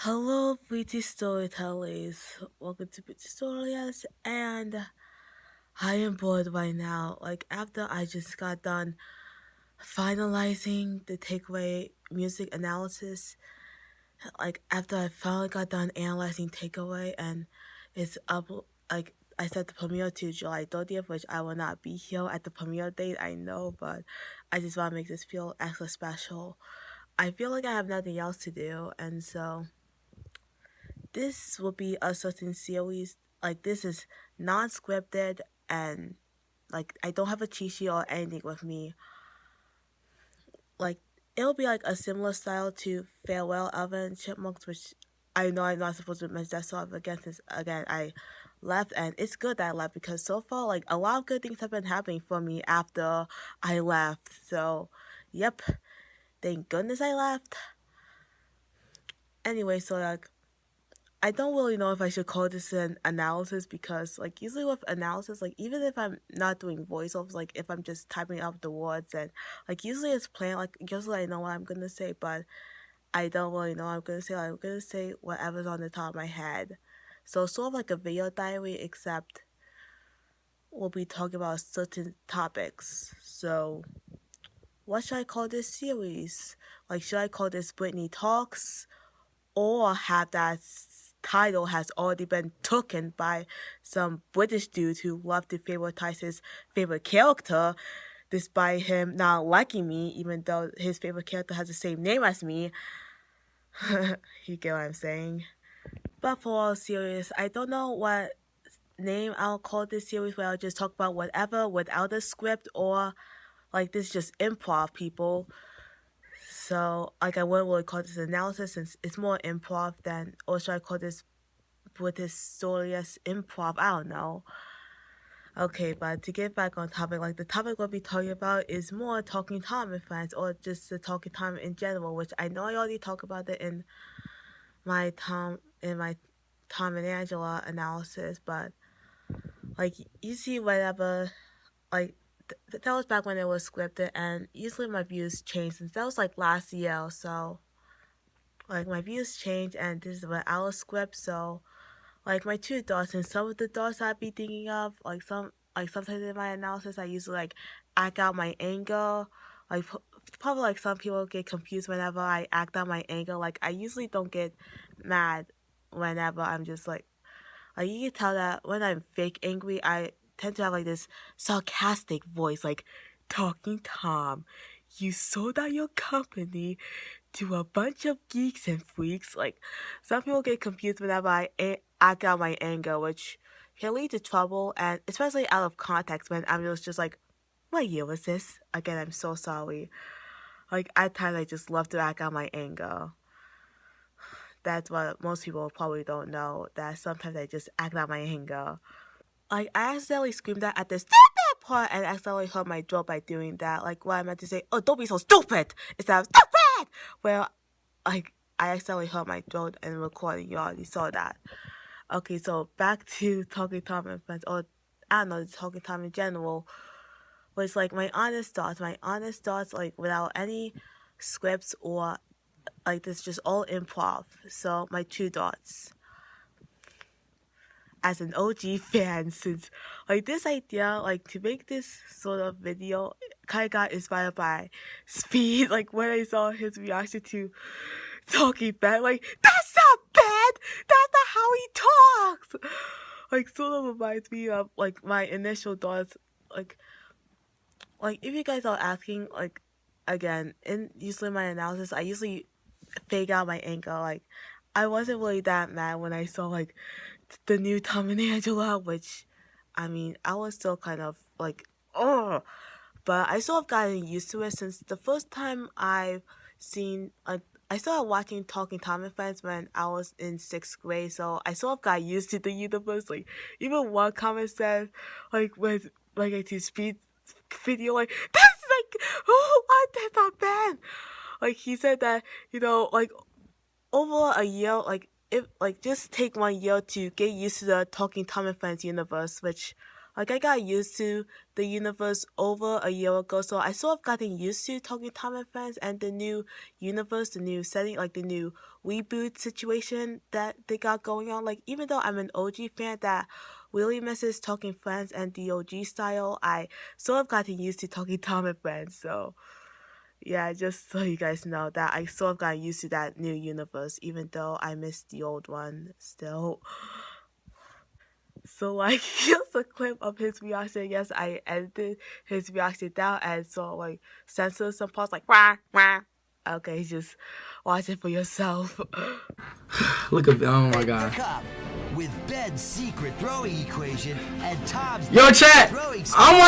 Hello, British storytellers. Welcome to Britistoríes, and I am bored right now. Like after I just got done finalizing the takeaway music analysis, like after I finally got done analyzing takeaway, and it's up. Like I set the premiere to July 30th, which I will not be here at the premiere date. I know, but I just want to make this feel extra special. I feel like I have nothing else to do, and so this will be a certain series. Like this is non-scripted, and like I don't have a cheat sheet or anything with me. Like it'll be like a similar style to Farewell Alvin and Chipmunks, which I know I'm not supposed to mention that sort of again since again I left, and it's good that I left because so far like a lot of good things have been happening for me after I left. So yep, thank goodness I left. Anyway, so like I don't really know if I should call this an analysis because, like, usually with analysis, like, even if I'm not doing voiceovers, like, if I'm just typing out the words and, like, usually it's plain, like, usually I know what I'm gonna say, but I don't really know what I'm gonna say. Like, I'm gonna say whatever's on the top of my head. So, sort of like a video diary, except we'll be talking about certain topics. So, what should I call this series? Like, should I call this Britney Talks? Or have that title has already been taken by some British dude who loved to favoritize his favorite character, despite him not liking me, even though his favorite character has the same name as me. You get what I'm saying? But for all serious, I don't know what name I'll call this series where I'll just talk about whatever without a script or like this is just improv people. So, like, I wouldn't really call this analysis since it's more improv than, or should I call this Britistoríes improv? I don't know. Okay, but to get back on topic, like, the topic we'll be talking about is more Talking Tom and Friends, or just the Talking Tom in general, which I know I already talked about it in my Tom and Angela analysis, but, like, you see whatever, like, that was back when it was scripted, and usually my views changed since that was like last year, so like my views change, and this is what our script. So like my two thoughts and some of the thoughts I'd be thinking of, like sometimes in my analysis I usually like act out my anger. Like probably like some people get confused whenever I act out my anger. Like I usually don't get mad whenever I'm just like you can tell that when I'm fake angry, I tend to have like this sarcastic voice, like Talking Tom. You sold out your company to a bunch of geeks and freaks. Like some people get confused whenever act out my anger, which can lead to trouble, and especially out of context when I'm just like, "What year was this?" Again, I'm so sorry. Like at times I just love to act out my anger. That's what most people probably don't know. That sometimes I just act out my anger. Like I accidentally screamed out at the stupid part and accidentally hurt my throat by doing that. Like what I meant to say, oh don't be so stupid instead of stupid. Well, like I accidentally hurt my throat in the recording. You already saw that. Okay, so back to Talking Tom and Friends, or I don't know, Talking Tom in general, was like my honest thoughts. My honest thoughts, like without any scripts or like this, just all improv. So my two thoughts as an OG fan, since like this idea, like to make this sort of video, kind of got inspired by Speed. Like when I saw his reaction to Talking Bad, like that's not bad. That's not how he talks. Like sort of reminds me of like my initial thoughts. Like if you guys are asking, like again, in usually my analysis, I usually fake out my anger. Like I wasn't really that mad when I saw like the new Tom and Angela, which I mean I was still kind of like oh, but I sort of gotten used to it since the first time I've seen like I started watching Talking Tom and Friends when I was in sixth grade, so I sort of got used to the universe. Like even one comment said like with like a to speed video like that's like oh what that's not bad. Like he said that like over a year, like if like just take 1 year to get used to the Talking Tom and Friends universe, which Like I got used to the universe over a year ago, so I sort of gotten used to Talking Tom and Friends and the new universe, the new setting, like the new reboot situation that they got going on. Like even though I'm an OG fan that really misses Talking Friends and the OG style, I sort of gotten used to Talking Tom and Friends. So yeah, just so you guys know that I sort of got used to that new universe, even though I missed the old one still. So like here's a clip of his reaction. Yes, I edited his reaction down and so like censored some parts like wah wah. Okay, just watch it for yourself. Look at oh my god. With Ben's secret throwing equation and Tom's Yo chat, I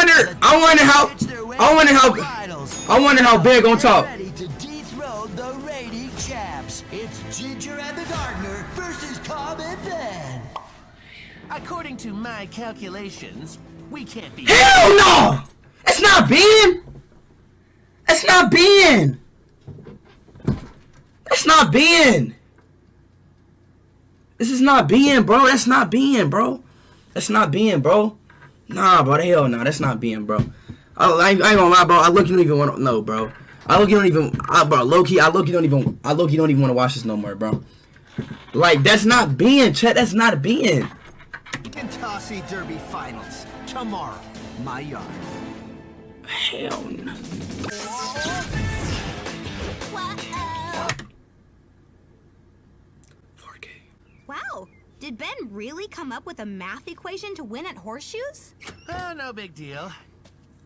wonder how big on top. Ready to dethrone the reigning champs. It's Ginger and the Gardener versus Tom and Ben. According to my calculations, we can't be. Hell no! That's not Ben! That's not Ben! That's not Ben! This is not Ben, bro. That's not Ben, bro. That's not Ben, bro. Nah, bro. Hell no. That's not Ben, bro. I ain't gonna lie, bro. I look, you don't even want to know, bro. I look, you don't even, bro. Low key, you don't even want to watch this no more, bro. Like, that's not Ben, chat. That's not Ben. Kentucky Derby Finals tomorrow, my yard. Hell no. Wow, did Ben really come up with a math equation to win at horseshoes? Oh, no big deal.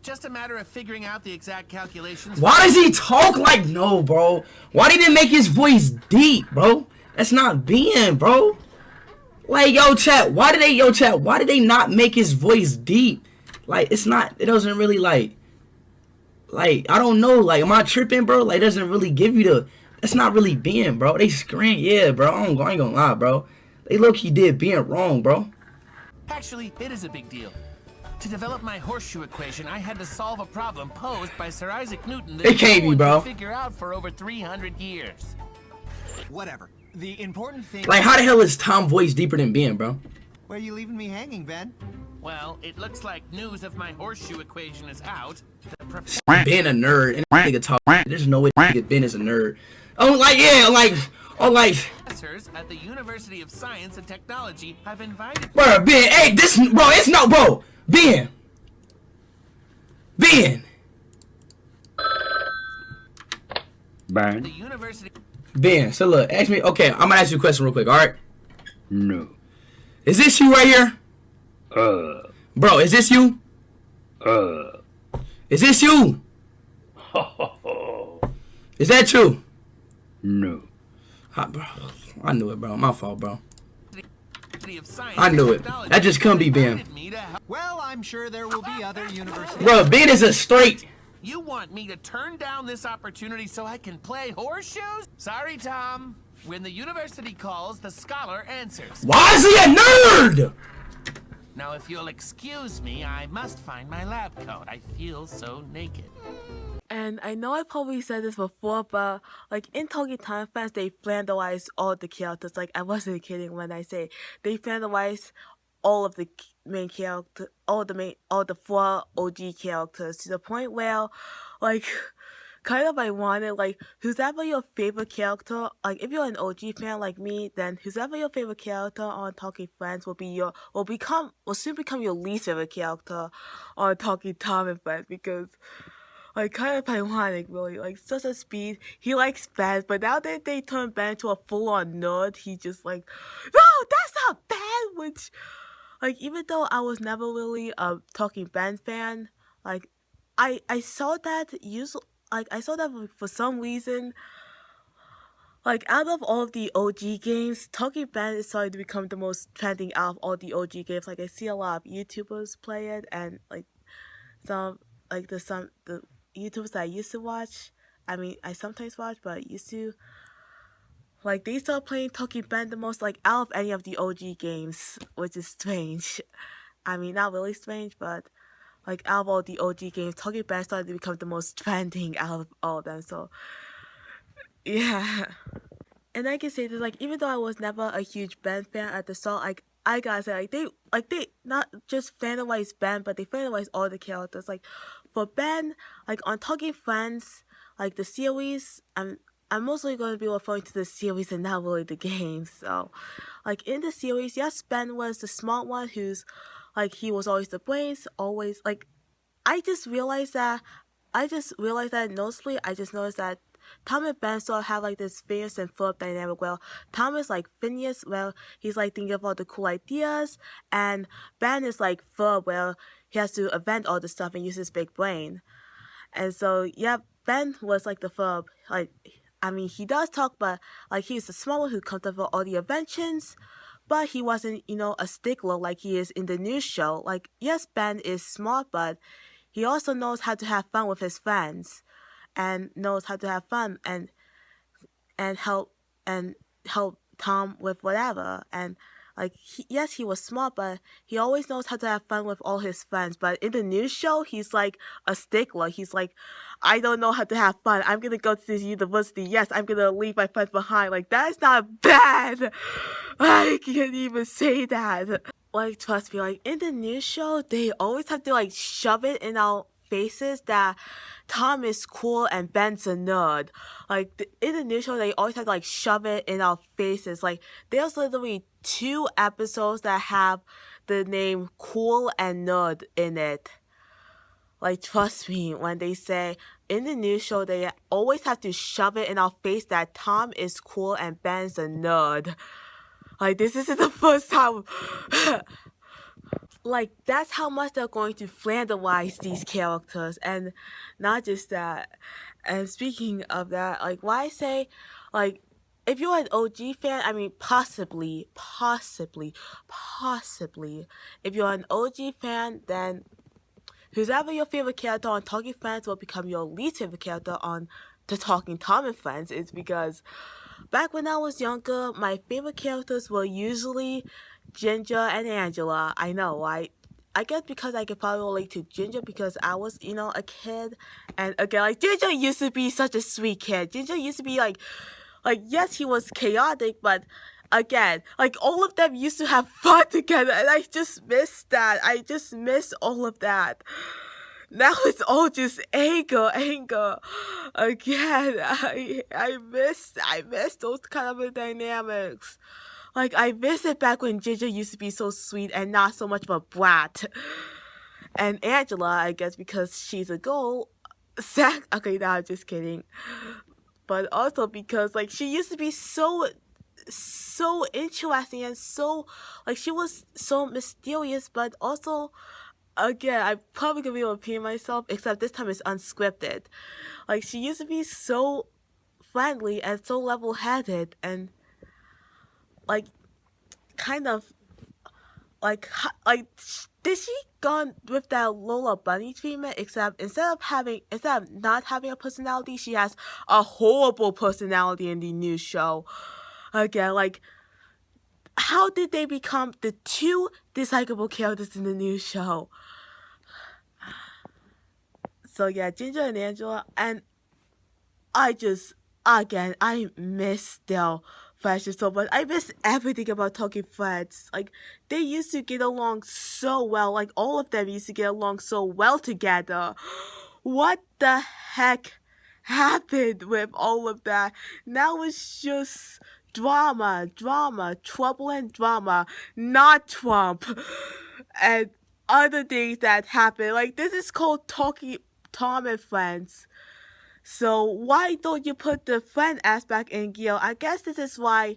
Just a matter of figuring out the exact calculations. Why does he talk like no, bro? Why did he make his voice deep, bro? That's not Ben, bro. Like, yo, chat, why did they not make his voice deep? Like, it doesn't really, like, I don't know, like, am I tripping, bro? Like, it doesn't really give you that's not really Ben, bro. They scream, yeah, bro, I ain't gonna lie, bro. They low-key did Ben wrong, bro. Actually, it is a big deal. To develop my horseshoe equation, I had to solve a problem posed by Sir Isaac Newton that no one could figure out for over 300 years. Whatever. The important thing. Like, how the hell is Tom's voice deeper than Ben, bro? Where are you leaving me hanging, Ben? Well, it looks like news of my horseshoe equation is out. Ben a nerd, and nigga talk. There's no way Ben is a nerd. Oh, like, yeah, like, oh, like. Professors at the University of Science and Technology have invited. Bro, Ben, hey, this, bro, it's no, bro, Ben. The University. Ben, so look, ask me. Okay, I'm gonna ask you a question real quick. All right. No. Is this you right here? Bro, is this you? Is this you? Is that you? No. Bro, I knew it, bro. My fault, bro. Of Science I knew it. That just couldn't be Ben. Well, I'm sure there will be other universities. Bro, Ben is a straight. You want me to turn down this opportunity so I can play horseshoes? Sorry, Tom. When the university calls, the scholar answers. Why is he a nerd? Now, if you'll excuse me, I must find my lab coat. I feel so naked. And I know I probably said this before, but like in Talking Time fans, they Flanderize all the characters. Like I wasn't kidding when I say they Flanderize all of the main character, all the 4 OG characters to the point where, like, kind of I wanted like who's ever your favorite character. Like if you're an OG fan like me, then who's ever your favorite character on Talking Friends will soon become your least favorite character on Talking Tom and Friends because. Like, kind of ironic, really. Like, such a speed. He likes Ben, but now that they turn Ben into a full-on nerd, he just like, no, that's not Ben! Which, like, even though I was never really a Talking Ben fan, like, I saw that for some reason, like, out of all of the OG games, Talking Ben is starting to become the most trending out of all the OG games. Like, I see a lot of YouTubers play it, and, like, the YouTubers that I used to watch, I mean, I sometimes watch, but I used to, like, they start playing Talking Ben the most, like, out of any of the OG games, which is strange. I mean, not really strange, but, like, out of all the OG games, Talking Ben started to become the most trending out of all of them, so, yeah. And I can say this, like, even though I was never a huge Ben fan at the start, like, I gotta say, not just fandom-wise Ben, but they fandom-wise all the characters. Like for Ben, like on Talking Friends, like the series, I'm mostly going to be referring to the series and not really the game. So, like in the series, yes, Ben was the smart one who's, like, he was always the brains, always like. I just realized that. Mostly, I just noticed that Tom and Ben sort of have like this Phineas and Philip dynamic. Well, Tom is like Phineas, well, he's like thinking of all the cool ideas, and Ben is like Philip, well, he has to invent all the stuff and use his big brain. And so, yeah, Ben was like the Philip. Like, I mean, he does talk, but like he's the small one who comes up with all the inventions. But he wasn't, a stickler like he is in the news show. Like, yes, Ben is smart, but he also knows how to have fun with his friends, and knows how to have fun and help Tom with whatever. And like, yes, he was smart, but he always knows how to have fun with all his friends. But in the news show, he's like a stickler. He's like, I don't know how to have fun. I'm gonna go to this university. Yes, I'm gonna leave my friends behind. Like, that is not bad. I can't even say that. Like, trust me, like in the news show, they always have to like shove it in our faces that Tom is cool and Ben's a nerd. Like in the news show, they always have to like shove it in our faces. Like there's literally 2 episodes that have the name cool and nerd in it. Like, trust me, when they say in the news show, they always have to shove it in our face that Tom is cool and Ben's a nerd. Like, this isn't the first time. Like, that's how much they're going to Flanderize these characters. And not just that. And speaking of that, like, why I say, like, if you're an OG fan, I mean, possibly, if you're an OG fan, then whoever your favorite character on Talking Friends will become your least favorite character on the Talking Tom and Friends. It's because back when I was younger, my favorite characters were usually Ginger and Angela. I know, right? I guess because I could probably relate to Ginger because I was, a kid. And again, like, Ginger used to be such a sweet kid. Ginger used to be like, yes, he was chaotic, but again, like, all of them used to have fun together, and I just missed that. I just miss all of that. Now it's all just anger. Again, I miss those kind of dynamics. Like, I miss it back when Ginger used to be so sweet and not so much of a brat. And Angela, I guess because she's a girl, okay, now I'm just kidding. But also because, like, she used to be so interesting and so, like, she was so mysterious, but also, again, I'm probably gonna be repeating myself, except this time it's unscripted. Like, she used to be so friendly and so level-headed and, like, kind of, like, did she gone with that Lola Bunny treatment, except instead of not having a personality, she has a horrible personality in the new show. Again, like, how did they become the 2 dislikable characters in the new show? So yeah, Ginger and Angela, and I miss their friendship so much. I miss everything about Talking Friends. Like, they used to get along so well. Like, all of them used to get along so well together. What the heck happened with all of that? Now it's just drama, trouble and drama, not Trump, and other things that happen. Like, this is called Talking Tom and Friends. So why don't you put the friend aspect in gear? I guess this is why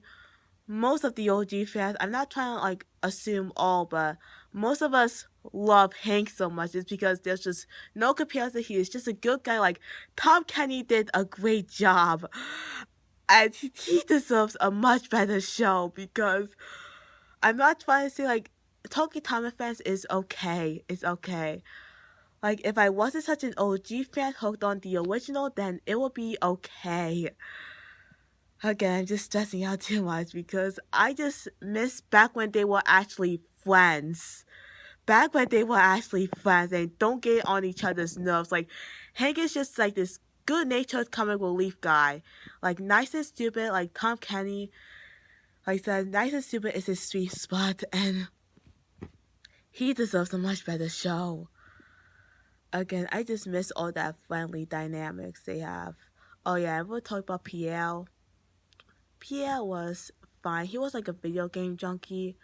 most of the OG fans, I'm not trying to like assume all, but most of us love Hank so much. It's because there's just no comparison. He is just a good guy. Like, Tom Kenny did a great job. And he deserves a much better show, because I'm not trying to say, like, Talking Tom and Friends is okay. It's okay. Like, if I wasn't such an OG fan hooked on the original, then it would be okay. Again, I'm just stressing out too much because I just miss back when they were actually friends. Back when they were actually friends and don't get on each other's nerves. Like, Hank is just like this good-natured comic relief guy. Like, nice and stupid, like Tom Kenny. Like I said, nice and stupid is his sweet spot, and He deserves a much better show. Again, I just miss all that friendly dynamics they have. Oh yeah, we'll talk about Pierre. Pierre was fine. He was like a video game junkie.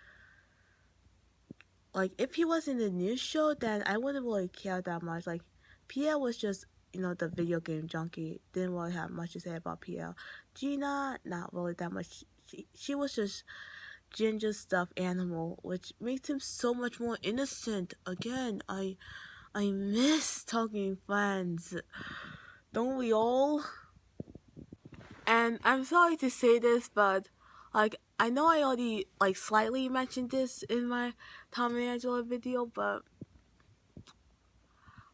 Like, if he was in the news show, then I wouldn't really care that much. Like, Pierre was just, the video game junkie. Didn't really have much to say about Pierre. Gina, not really that much. She was just Ginger's stuffed animal, which makes him so much more innocent. Again, I miss Talking Friends. Don't we all? And I'm sorry to say this, but like, I know I already like slightly mentioned this in my Tom and Angela video, but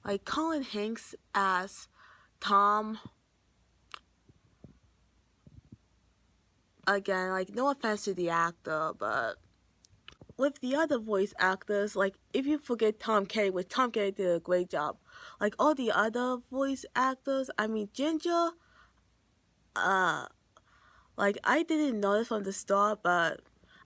like Colin Hanks as Tom, again, like, no offense to the actor, but with the other voice actors, like, if you forget Tom Kenny, which Tom Kenny did a great job, like all the other voice actors, I mean Ginger, like, I didn't notice from the start, but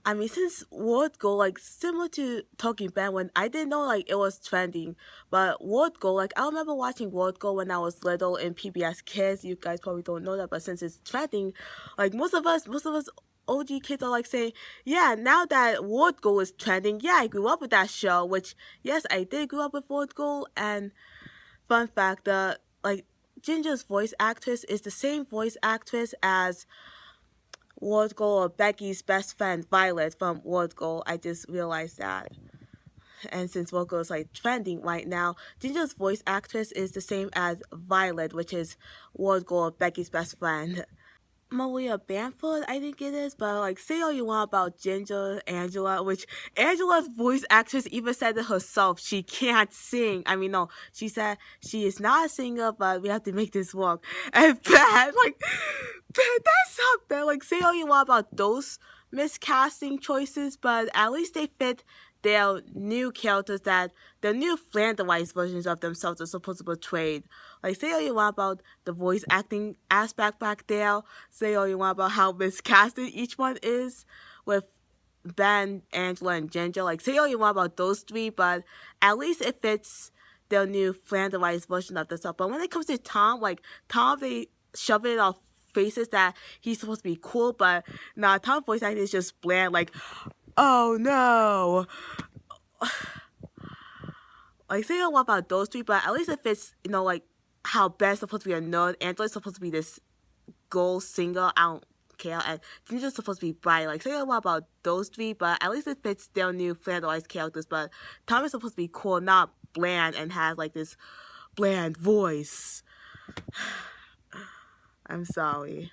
I mean, since Word Go, like, similar to Talking Ben, when I didn't know, like, it was trending, but Word Go, like, I remember watching Word Go when I was little in PBS Kids. You guys probably don't know that, but since it's trending, like, most of us OG kids are, like, saying, yeah, now that Word Go is trending, yeah, I grew up with that show, which, yes, I did grow up with Word Go, and fun fact, like, Ginger's voice actress is the same voice actress as Ward Goal or Becky's best friend Violet from Ward Goal. I just realized that. And since Ward Goal is like trending right now, Ginger's voice actress is the same as Violet, which is Ward Goal or Becky's best friend. Maria Bamford, I think it is, but like, say all you want about Ginger, Angela, which Angela's voice actress even said it herself, she can't sing. I mean, no, she said she is not a singer, but we have to make this work. And bad, like, that's something. Like, say all you want about those miscasting choices, but at least they fit their new characters that the new Flanderized versions of themselves are supposed to portray. Like, say all you want about the voice acting aspect back there, say all you want about how miscasted each one is with Ben, Angela, and Ginger. Like, say all you want about those three, but at least it fits their new Flanderized version of themselves. But when it comes to Tom, like, Tom, they shove it in our faces that he's supposed to be cool, but nah, Tom's voice acting is just bland, like, oh no. Like, say what about those three, but at least it fits, like, how Ben's supposed to be a nerd, Angela's supposed to be this girl singer, I don't care, and Ginger's supposed to be bright. Like, say what about those three, but at least it fits their new Flanderized characters, but Tom is supposed to be cool, not bland, and has, like, this bland voice. I'm sorry.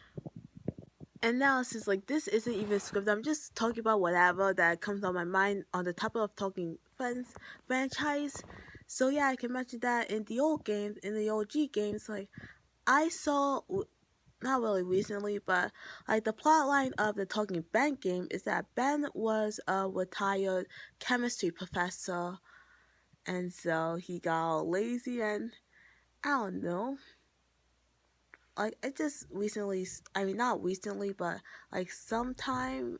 And now, since like this isn't even scripted, I'm just talking about whatever that comes on my mind on the topic of Talking Friends franchise. So yeah, I can mention that in the old games, in the OG games, like, I saw, not really recently, but like the plot line of the Talking Ben game is that Ben was a retired chemistry professor, and so he got all lazy, and I don't know. Like, I just recently, I mean, not recently, but like sometime,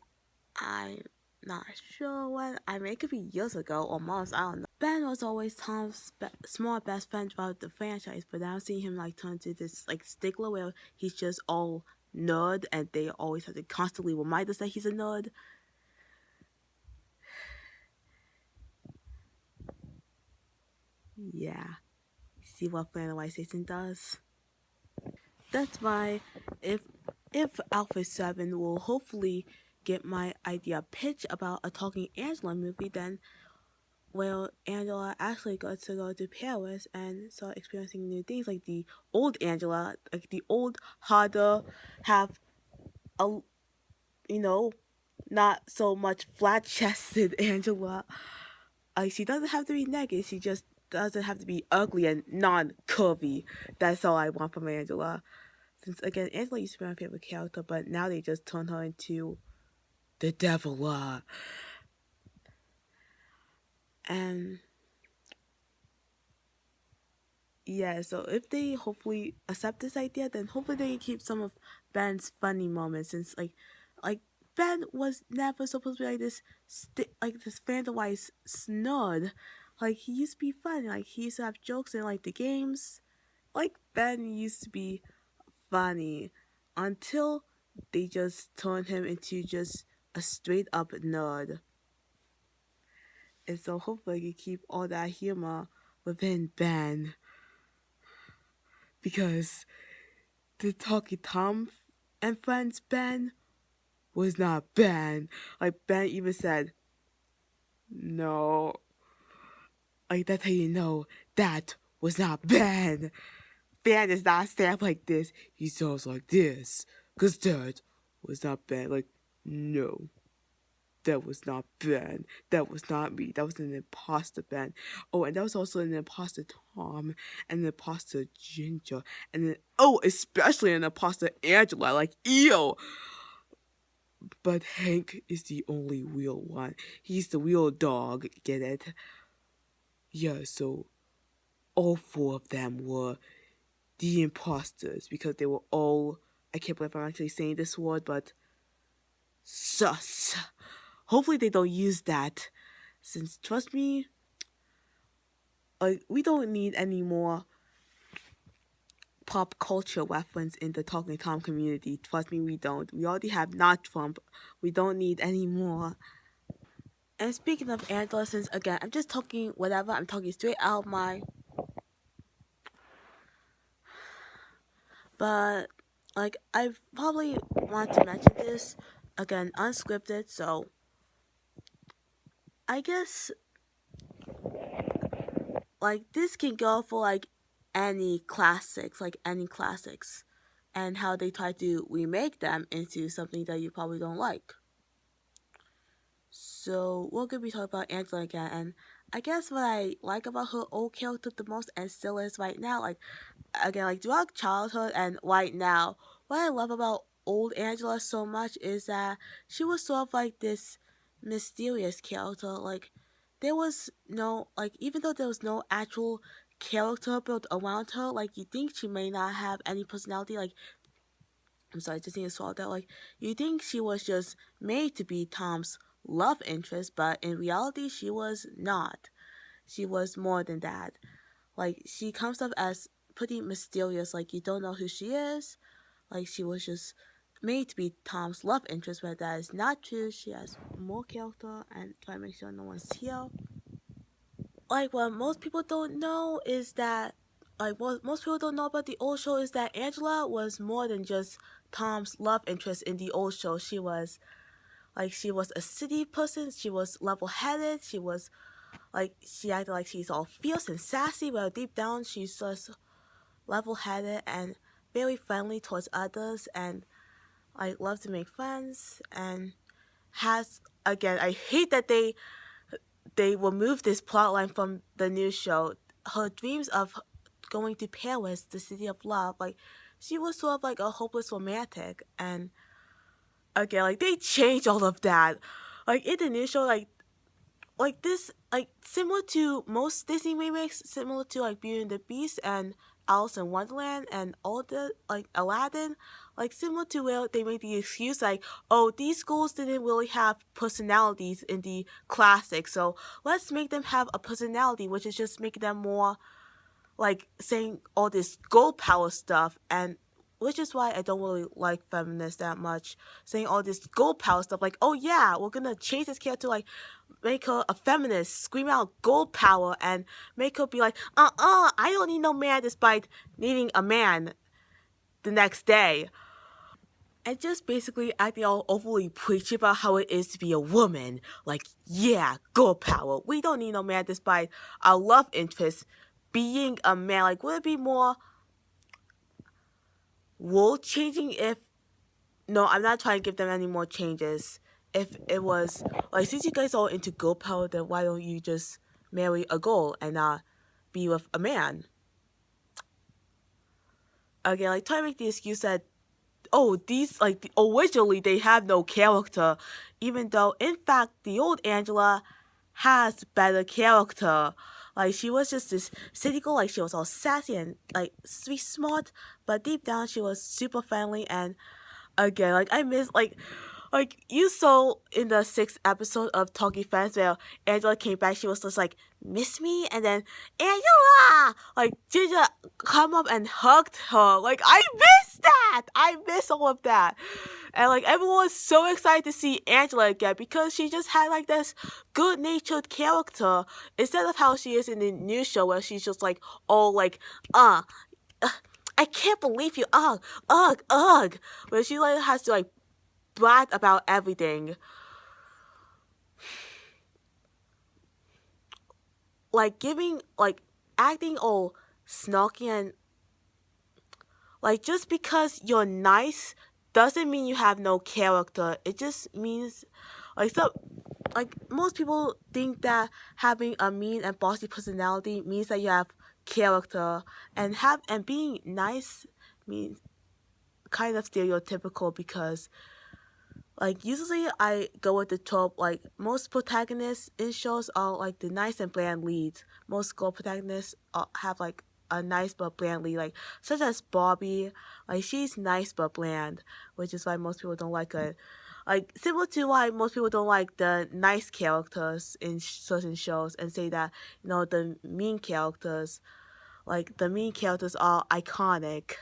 I'm not sure when, I mean, it could be years ago or months, I don't know. Ben was always Tom's small best friend throughout the franchise, but now seeing him like turn to this like stickler where he's just all nerd and they always have to constantly remind us that he's a nerd. Yeah. See what Flanderization does? That's why if Alpha 7 will hopefully get my idea pitch about a Talking Angela movie, then, well, Angela actually got to go to Paris and start experiencing new things, like the old Angela, like the old, harder, have a, not so much flat-chested Angela. Like, she doesn't have to be naked, she just doesn't have to be ugly and non-curvy. That's all I want from Angela. Since, again, Angela used to be my favorite character, but now they just turned her into the devil. And yeah, so if they hopefully accept this idea, then hopefully they keep some of Ben's funny moments. Since like Ben was never supposed to be like this, like this vandalized snud. Like he used to be fun. Like he used to have jokes in like the games. Like Ben used to be funny until they just turned him into just a straight up nerd. And so hopefully you keep all that humor within Ben. Because the Talkie Tom and Friends Ben was not Ben. Like Ben even said, no. Like that's how you know that was not Ben. Ben does not stand like this. He sounds like this. Cause that was not Ben. Like, no. That was not Ben. That was not me. That was an imposter Ben. Oh, and that was also an imposter Tom and an imposter Ginger. And then, especially an imposter Angela. Like, ew. But Hank is the only real one. He's the real dog. Get it? Yeah, so all four of them were the imposters because they were all, I can't believe I'm actually saying this word, but sus. Hopefully they don't use that, since trust me, we don't need any more pop culture reference in the Talking Tom community. Trust me, we don't. We already have not Trump. We don't need any more. And speaking of Angela, since again, I'm just talking whatever, I'm talking straight out of my... But, like, I probably want to mention this, again, unscripted, so I guess, like, this can go for, like, any classics, and how they try to remake them into something that you probably don't like. So, we're going to be talking about Angela again, and I guess what I like about her old character the most, and still is right now, like, again, like, throughout childhood and right now, what I love about old Angela so much is that she was sort of like this mysterious character. Like, there was no, like, even though there was no actual character built around her, like, you think she may not have any personality, like, I'm sorry, just need to swallow that, like, you think she was just made to be Tom's love interest, but in reality, she was not. She was more than that. Like, she comes up as pretty mysterious, like, you don't know who she is. Like, she was just made to be Tom's love interest, but that is not true. She has more character, and try to make sure no one's here. Like, what most people don't know is that, like, what most people don't know about the old show is that Angela was more than just Tom's love interest in the old show. She was a city person. She was level-headed. She was, like, she acted like she's all fierce and sassy, but deep down she's just level-headed and very friendly towards others, and like loves to make friends, and has, again, I hate that they removed this plotline from the new show. Her dreams of going to Paris, the city of love, like she was sort of like a hopeless romantic, and again, like they changed all of that. Like in the new show, like this, like similar to most Disney remakes, similar to like Beauty and the Beast and Alice in Wonderland and all the, like Aladdin, like similar to where they made the excuse like, oh, these schools didn't really have personalities in the classics, so let's make them have a personality, which is just making them more like saying all this girl power stuff, and which is why I don't really like feminists that much, saying all this girl power stuff, like, oh yeah, we're gonna change this character, like, make her a feminist, scream out girl power, and make her be like, I don't need no man, despite needing a man the next day. And just basically acting all overly preachy about how it is to be a woman. Like, yeah, girl power. We don't need no man despite our love interest being a man. Like, would it be more world changing if... No, I'm not trying to give them any more changes. If it was, like, since you guys are into girl power, then why don't you just marry a girl and not be with a man? Again, like, try to make the excuse that, oh, these, like, originally they have no character, even though, in fact, the old Angela has better character. Like, she was just this city girl, like, she was all sassy and, like, sweet smart, but deep down she was super friendly, and, again, like, I miss, like, Like, you saw in the 6th episode of Talking Friends where Angela came back, she was just like, miss me? And then, Angela! Like, Ginger come up and hugged her. Like, I missed that! I miss all of that. And, like, everyone was so excited to see Angela again because she just had, like, this good-natured character instead of how she is in the new show where she's just, like, all, like, I can't believe you, ugh, ugh, ugh. Where she, like, has to, like, brag about everything. Like, acting all snarky and, like, just because you're nice doesn't mean you have no character. It just means, like, most people think that having a mean and bossy personality means that you have character, and being nice means kind of stereotypical because, like, usually I go with the trope, like, most protagonists in shows are, like, the nice and bland leads. Most girl protagonists have, like, a nice but bland lead, like, such as Bobby. Like, she's nice but bland, which is why most people don't like her. Like, similar to why most people don't like the nice characters in certain shows and say that, the mean characters, like, the mean characters are iconic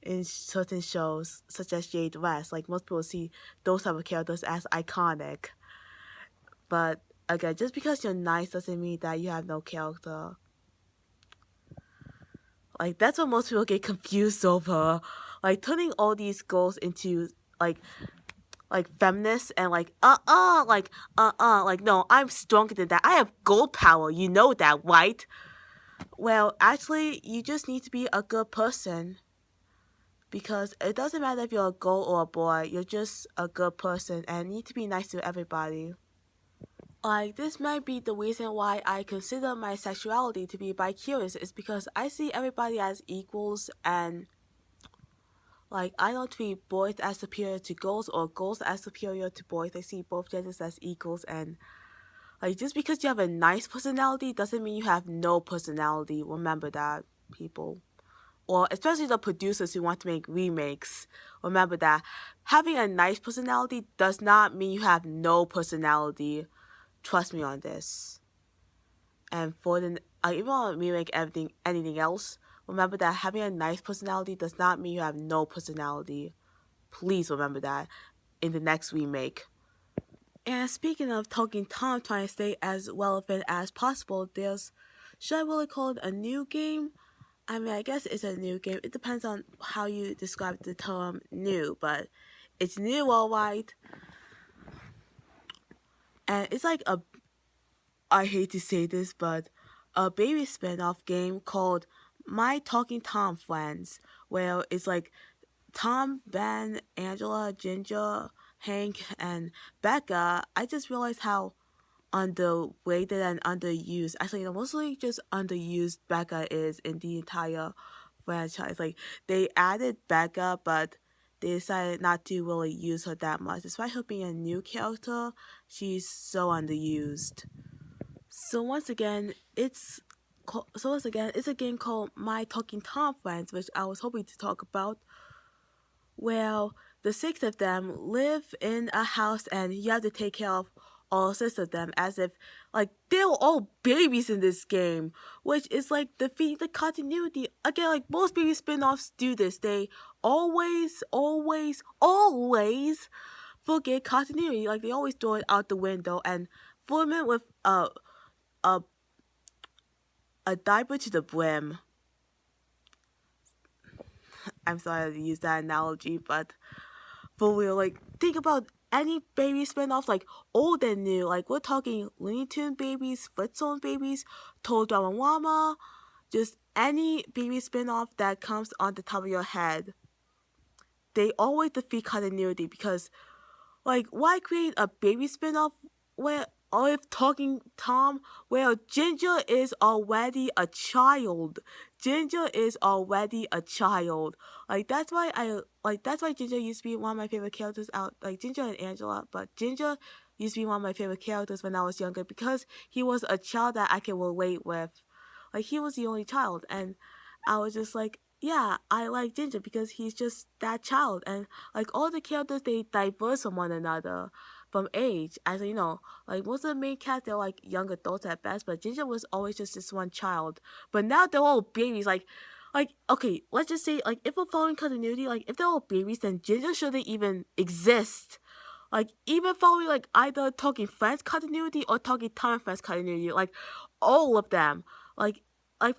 in certain shows, such as Jade West. Like, most people see those type of characters as iconic. But, again, just because you're nice doesn't mean that you have no character. Like, that's what most people get confused over. Like, turning all these girls into, like feminists and, like, no, I'm stronger than that. I have gold power, you know that, right? Well, actually, you just need to be a good person. Because it doesn't matter if you're a girl or a boy, you're just a good person and need to be nice to everybody. Like, this might be the reason why I consider my sexuality to be bi-curious, is because I see everybody as equals, and, like, I don't treat boys as superior to girls or girls as superior to boys. I see both genders as equals, and, like, just because you have a nice personality doesn't mean you have no personality. Remember that, people. Or especially the producers who want to make remakes, remember that having a nice personality does not mean you have no personality. Trust me on this. And for the even on remake anything else, remember that having a nice personality does not mean you have no personality. Please remember that in the next remake. And speaking of Talking Tom trying to stay as relevant as possible, should I really call it a new game? I mean, I guess it's a new game. It depends on how you describe the term new, but it's new, alright. And it's like I hate to say this, but a baby spin-off game called My Talking Tom Friends, where it's like Tom, Ben, Angela, Ginger, Hank, and Becca. I just realized how underrated and underused, actually, mostly just underused Becca is in the entire franchise. Like, they added Becca, but they decided not to really use her that much. Despite her being a new character, she's so underused. So once again, it's a game called My Talking Tom Friends, which I was hoping to talk about. Well, the 6 of them live in a house, and you have to take care of all 6 of them as if, like, they're all babies in this game, which is, like, defeating the continuity. Again, like, most baby spin-offs do this. They always forget continuity. Like, they always throw it out the window and fill it with a diaper to the brim. I'm sorry to use that analogy, but for real, like, think about any baby spin-offs, like, old and new. Like, we're talking Looney Tunes babies, Flintstone babies, Total Drama, just any baby spin-off that comes on the top of your head. They always defeat continuity because, like, why create a baby spin-off where Talking Tom, where Ginger is already a child. Ginger is already a child. Like, that's why Ginger used to be one of my favorite characters out, like, Ginger and Angela, but Ginger used to be one of my favorite characters when I was younger because he was a child that I can relate with. Like, he was the only child, and I was just like, yeah, I like Ginger because he's just that child, and like all the characters, they diverse from one another from age. As you know, like most of the main cast, they're like young adults at best, but Ginger was always just this one child. But now they're all babies. Like okay, let's just say like if we're following continuity, like if they're all babies, then Ginger shouldn't even exist. Like even following like either Talking Friends continuity or Talking Time Friends continuity, like all of them, like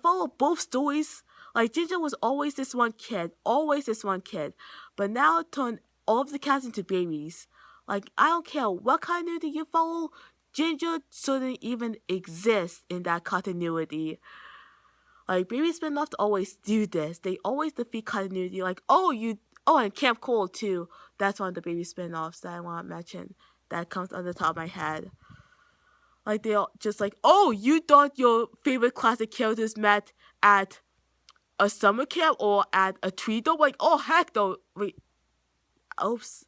follow both stories. Like Ginger was always this one kid, always this one kid, but now turn all of the cats into babies. Like I don't care what continuity you follow, Ginger shouldn't even exist in that continuity. Like baby spin-offs always do this. They always defeat continuity. Like and Camp Cold too. That's one of the baby spin-offs that I want to mention. That comes on the top of my head. Like they all just like, oh, you thought your favorite classic characters met at a summer camp or at a tree though? Like, oh heck though. Wait. Oops.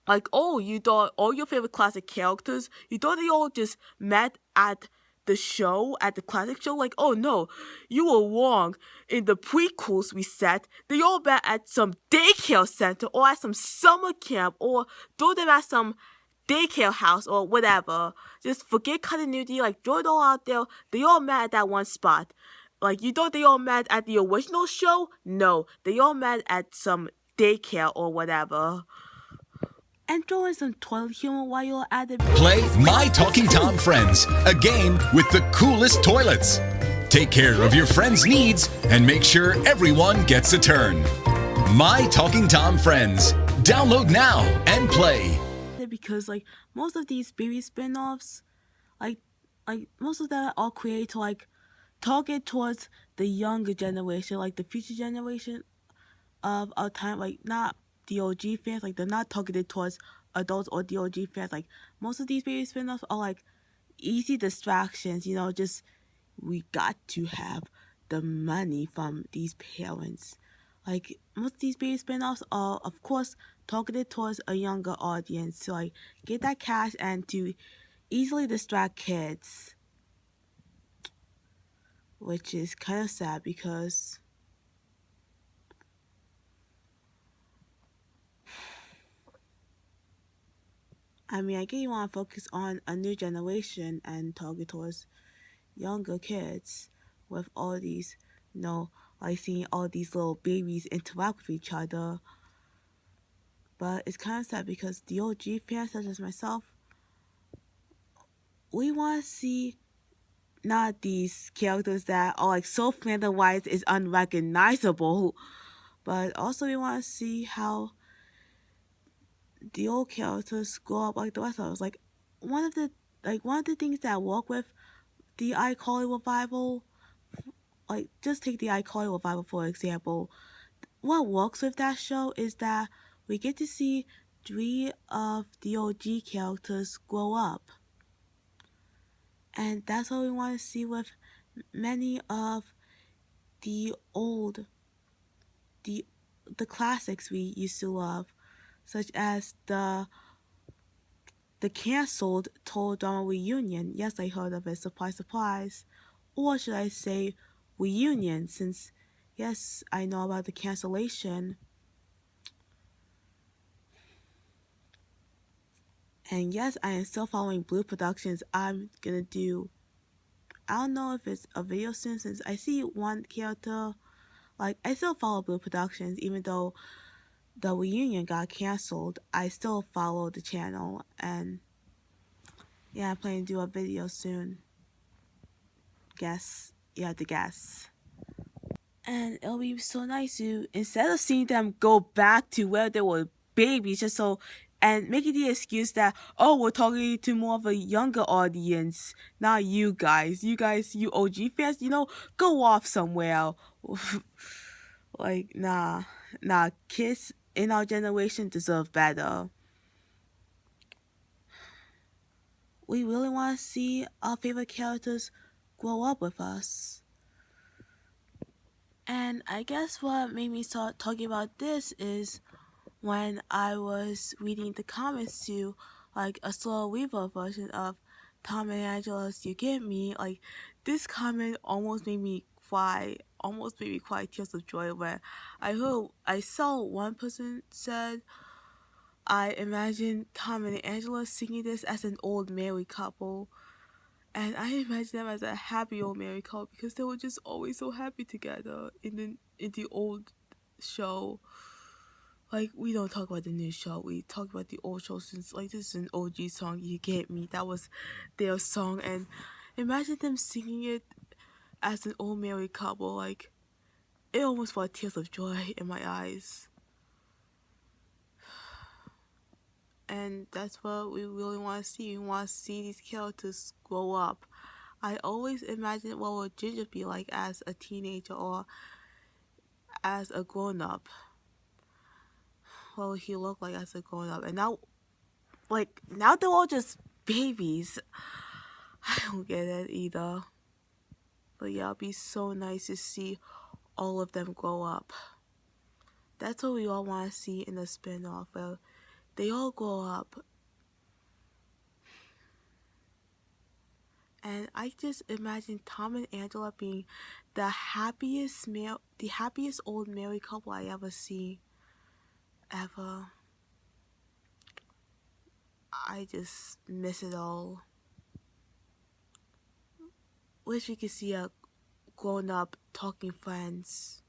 Like, oh, you thought all your favorite classic characters, you thought they all just met at the show, at the classic show? Like, oh no, you were wrong. In the prequels we set, they all met at some daycare center or at some summer camp or throw them at some daycare house or whatever. Just forget continuity, like throw it all out there. They all met at that one spot. Like, you thought they all met at the original show? No, they all met at some daycare or whatever. And throw in some toilet humor while you're at it. Play My Talking Tom Friends, a game with the coolest toilets. Take care of your friends' needs and make sure everyone gets a turn. My Talking Tom Friends. Download now and play. Because like most of these baby spin-offs, like most of them are all created to like target towards the younger generation, like the future generation of our time, like not the OG fans. Like they're not targeted towards adults or the OG fans. Like most of these baby spin-offs are like easy distractions, you know, just we got to have the money from these parents. Like most of these baby spin-offs are of course targeted towards a younger audience to like get that cash and to easily distract kids, which is kind of sad because I mean, I get you want to focus on a new generation and target towards younger kids with all these, you know, like seeing all these little babies interact with each other. But it's kind of sad because the OG fans, such as myself, we want to see not these characters that are like so Flanderized is unrecognizable, but also we want to see how the old characters grow up like the rest of us. Like one of the things that work with the iCarly revival, like just take the iCarly revival for example. What works with that show is that we get to see 3 of the OG characters grow up. And that's what we want to see with many of the classics we used to love, such as the canceled Total Drama Reunion. Yes, I heard of it. Surprise, surprise. Or should I say reunion, since yes, I know about the cancellation. And yes, I am still following Blue Productions. I don't know if it's a video soon, since I see one character. Like, I still follow Blue Productions, even though the reunion got canceled. I still follow the channel, and yeah, I'm planning to do a video soon. Guess. You have to guess. And it'll be so nice to, instead of seeing them go back to where they were babies, just so, and making the excuse that, oh, we're talking to more of a younger audience, not you guys. You guys, you OG fans, you know, go off somewhere. Like, nah, kids in our generation deserve better. We really want to see our favorite characters grow up with us. And I guess what made me start talking about this is when I was reading the comments to like a slow Weaver version of Tom and Angela's You Get Me. Like, this comment almost made me cry almost made me cry tears of joy where I saw one person said, I imagine Tom and Angela singing this as an old married couple. And I imagine them as a happy old married couple because they were just always so happy together in the old show. Like, we don't talk about the new show. We talk about the old show since, like, this is an OG song. You get me? That was their song. And imagine them singing it as an old married couple. Like, it almost brought tears of joy in my eyes. And that's what we really want to see. We want to see these characters grow up. I always imagined what would Ginger be like as a teenager or as a grown-up. What would he look like as a grown-up? And now they're all just babies. I don't get it either. But yeah, it'll be so nice to see all of them grow up. That's what we all want to see in the spin-off, where they all grow up. And I just imagine Tom and Angela being the happiest old married couple I ever see. Ever. I just miss it all. Wish we could see a grown-up talking friends.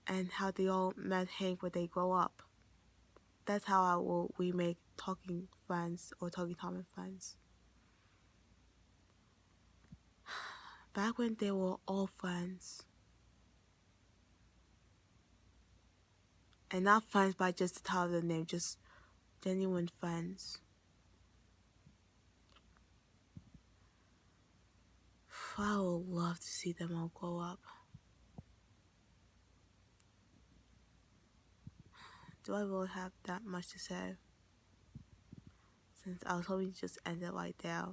And how they all met Hank when they grow up. That's how I will remake Talking Friends or Talking Tom and Friends. Back when they were all friends. And not friends by just the title of the name, just genuine friends. I would love to see them all grow up. Do I really have that much to say? Since I was hoping to just end it right there.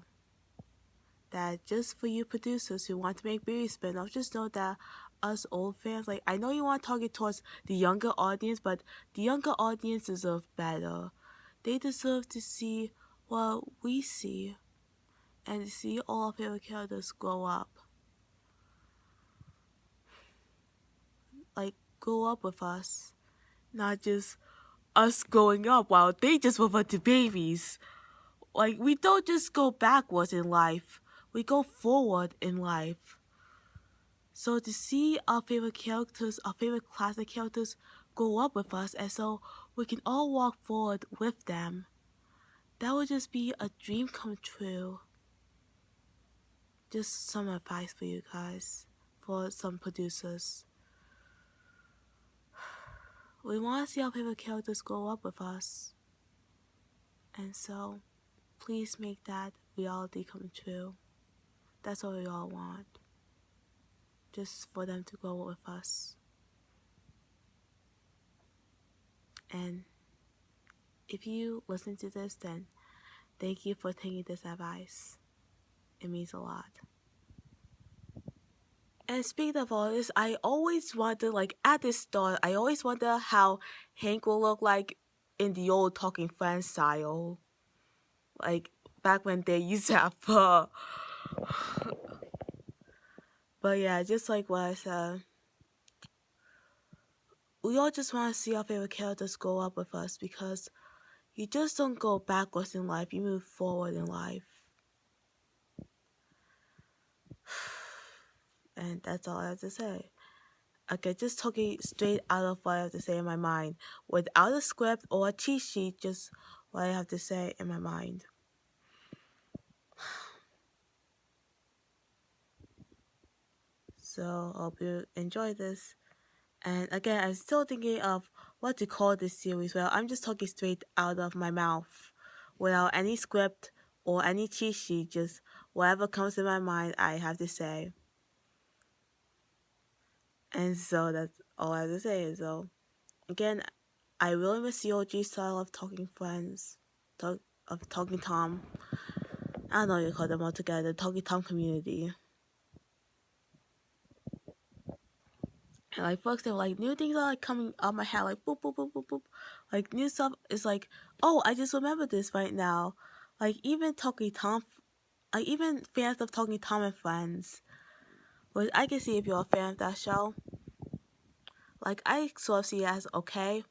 That just for you producers who want to make baby spin-offs, just know that us old fans, like, I know you want to target towards the younger audience, but the younger audience deserve better. They deserve to see what we see and to see all our favorite characters grow up. Like, grow up with us. Not just us growing up while they just refer to babies. Like, we don't just go backwards in life. We go forward in life. So to see our favorite characters, our favorite classic characters grow up with us, and so we can all walk forward with them, that would just be a dream come true. Just some advice for you guys, for some producers. We want to see our favorite characters grow up with us. And so, please make that reality come true. That's what we all want. Just for them to grow with us. And if you listen to this, then thank you for taking this advice. It means a lot. And speaking of all this, I always wonder, like, at the start, I always wonder how Hank will look like in the old Talking Friends style. Like, back when they used to have fur. But yeah, just like what I said, we all just want to see our favorite characters grow up with us, because you just don't go backwards in life, you move forward in life. And that's all I have to say. Okay, just talking straight out of what I have to say in my mind, without a script or a cheat sheet, just what I have to say in my mind. So, I hope you enjoy this. And again, I'm still thinking of what to call this series. Well, I'm just talking straight out of my mouth, without any script or any cheat sheet, just whatever comes in my mind, I have to say. And so that's all I have to say. So, again, I really miss the OG style of Talking Friends, of Talking Tom. I don't know you call them all together, Talking Tom community. And like folks, they were like, new things are like coming up my head, like boop, boop, boop, boop, boop. Like new stuff is like, oh, I just remember this right now. Like even Talking Tom, like even fans of Talking Tom and Friends which I can see if you're a fan of that show. Like, I sort of see it as okay,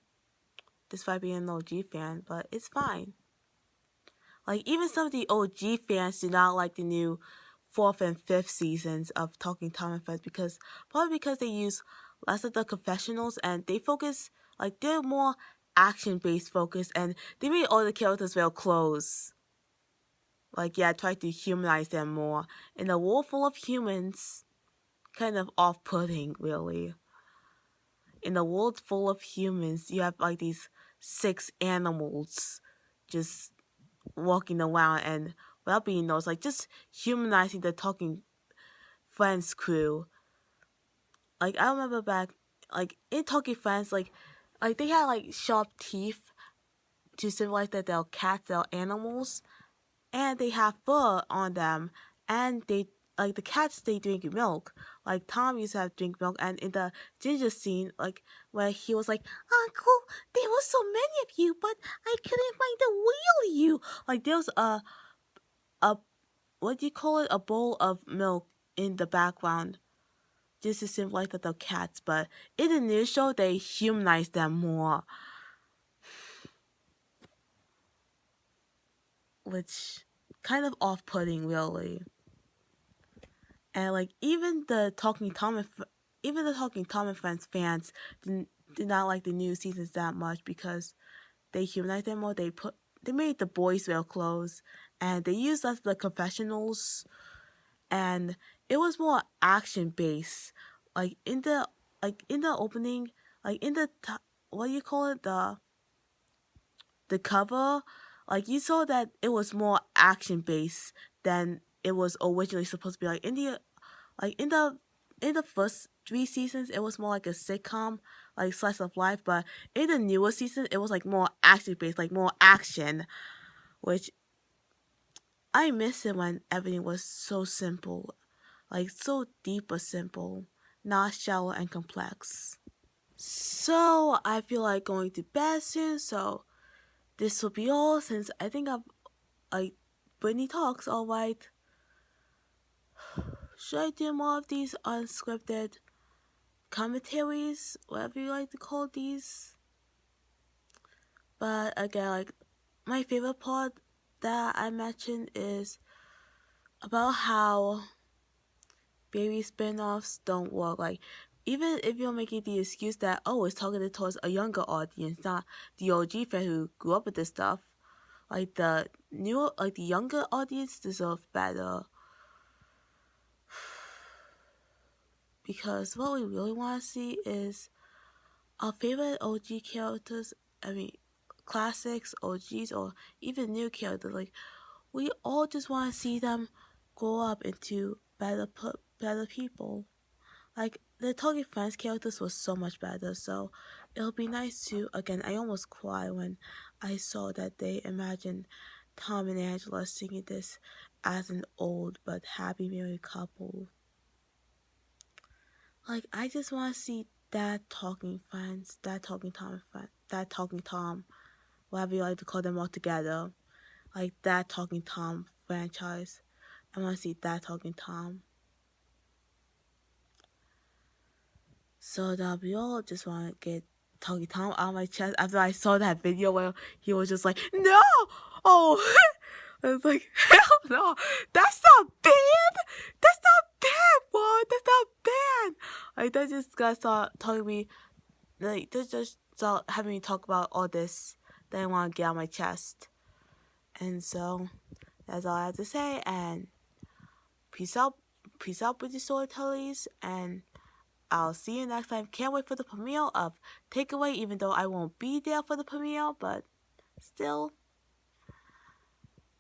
despite being an OG fan, but it's fine. Like, even some of the OG fans do not like the new 4th and 5th seasons of Talking Tom and Friends probably because they use less of the confessionals and they focus, like, they're more action-based focus and they made all the characters wear clothes. Like, yeah, try to humanize them more. In a world full of humans, kind of off-putting, really. In a world full of humans, you have, like, these 6 animals just walking around and without being noticed, like, just humanizing the Talking Friends crew. Like, I remember back, like, in Talking Friends, like they had, like, sharp teeth to symbolize that they're cats, they're animals, and they have fur on them, and they, like, the cats, they drink milk. Like, Tom used to have drink milk, and in the Ginger scene, like, where he was like, Uncle, there were so many of you, but I couldn't find the real you. Like, there was a what do you call it? A bowl of milk in the background. Just to symbolize that they're cats, but in the new show, they humanize them more. Which kind of off-putting, really. And, like, even the Talking Tom and Friends fans did not like the new seasons that much because they humanized them more. They made the boys wear clothes, and they used us the confessionals, and it was more action based. Like in the opening, like in the what do you call it, the cover, like you saw that it was more action based than it was originally supposed to be. Like in the first 3 seasons, it was more like a sitcom, like slice of life. But in the newer season, it was like more action based, like more action, which I miss it when everything was so simple, like so deep but simple, not shallow and complex. So I feel like going to bed soon. So this will be all since I think I've like Brittany talks. All right. Should I do more of these unscripted commentaries, whatever you like to call these? But again, like my favorite part that I mentioned is about how baby spin-offs don't work. Like even if you're making the excuse that it's targeted towards a younger audience, not the OG fan who grew up with this stuff, like the younger audience deserve better. Because what we really want to see is our favorite OG characters, classics, OGs, or even new characters. Like, we all just want to see them grow up into better people. Like, the Talking Friends characters were so much better, so it'll be nice to, again, I almost cried when I saw that they imagined Tom and Angela singing this as an old but happy married couple. Like, I just want to see that Talking Friends, that Talking Tom, whatever you like to call them all together. Like, that Talking Tom franchise. I want to see that Talking Tom. So that'll be all. Just want to get Talking Tom out of my chest after I saw that video where he was just like, no! Oh! I was like, hell no! That's not bad! That's not bad, boy! That's not bad! Like, that just got start telling me, like, they just start having me talk about all this that I want to get out of my chest. And so, that's all I have to say, and peace out, British storytellers, and I'll see you next time. Can't wait for the premiere of Takeaway, even though I won't be there for the premiere, but still,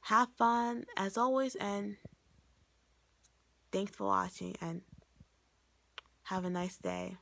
have fun as always, and thanks for watching, and have a nice day.